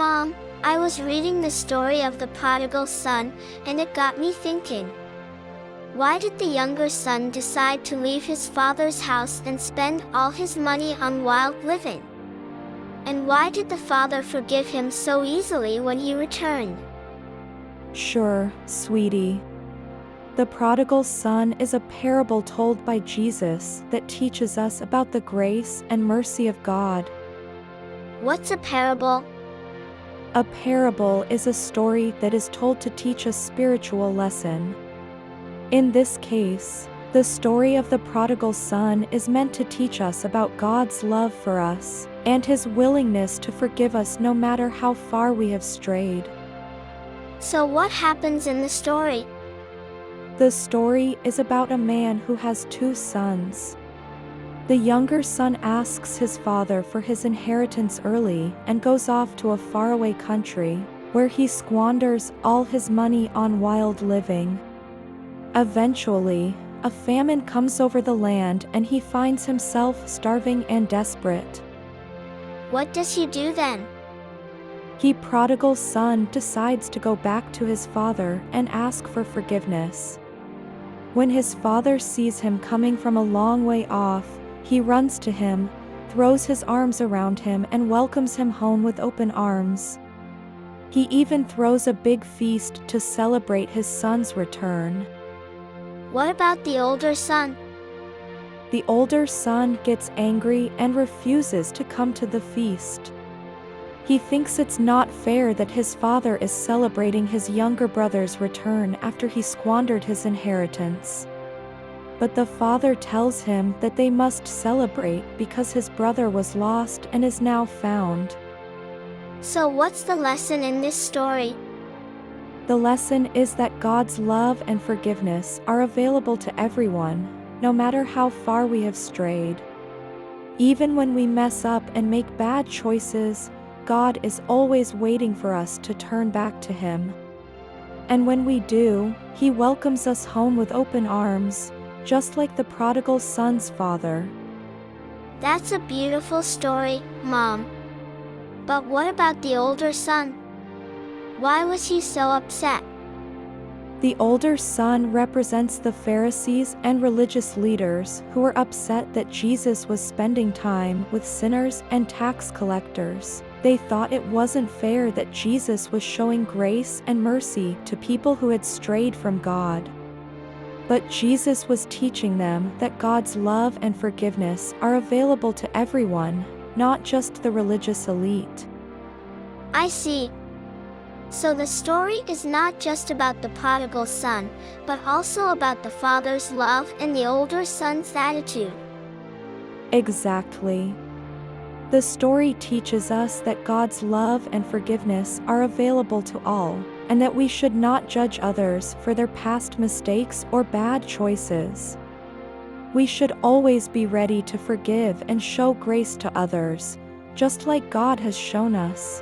Mom, I was reading the story of the prodigal son, and it got me thinking. Why did the younger son decide to leave his father's house and spend all his money on wild living? And why did the father forgive him so easily when he returned? Sure, sweetie. The prodigal son is a parable told by Jesus that teaches us about the grace and mercy of God. What's a parable? A parable is a story that is told to teach a spiritual lesson. In this case, the story of the prodigal son is meant to teach us about God's love for us and His willingness to forgive us no matter how far we have strayed. So what happens in the story? The story is about a man who has two sons. The younger son asks his father for his inheritance early and goes off to a faraway country, where he squanders all his money on wild living. Eventually, a famine comes over the land and he finds himself starving and desperate. What does he do then? The prodigal son decides to go back to his father and ask for forgiveness. When his father sees him coming from a long way off, he runs to him, throws his arms around him and welcomes him home with open arms. He even throws a big feast to celebrate his son's return. What about the older son? The older son gets angry and refuses to come to the feast. He thinks it's not fair that his father is celebrating his younger brother's return after he squandered his inheritance. But the father tells him that they must celebrate because his brother was lost and is now found. So what's the lesson in this story? The lesson is that God's love and forgiveness are available to everyone, no matter how far we have strayed. Even when we mess up and make bad choices, God is always waiting for us to turn back to Him. And when we do, He welcomes us home with open arms, just like the prodigal son's father. That's a beautiful story, Mom. But what about the older son? Why was he so upset? The older son represents the Pharisees and religious leaders who were upset that Jesus was spending time with sinners and tax collectors. They thought it wasn't fair that Jesus was showing grace and mercy to people who had strayed from God. But Jesus was teaching them that God's love and forgiveness are available to everyone, not just the religious elite. I see. So the story is not just about the prodigal son, but also about the father's love and the older son's attitude. Exactly. The story teaches us that God's love and forgiveness are available to all, and that we should not judge others for their past mistakes or bad choices. We should always be ready to forgive and show grace to others, just like God has shown us.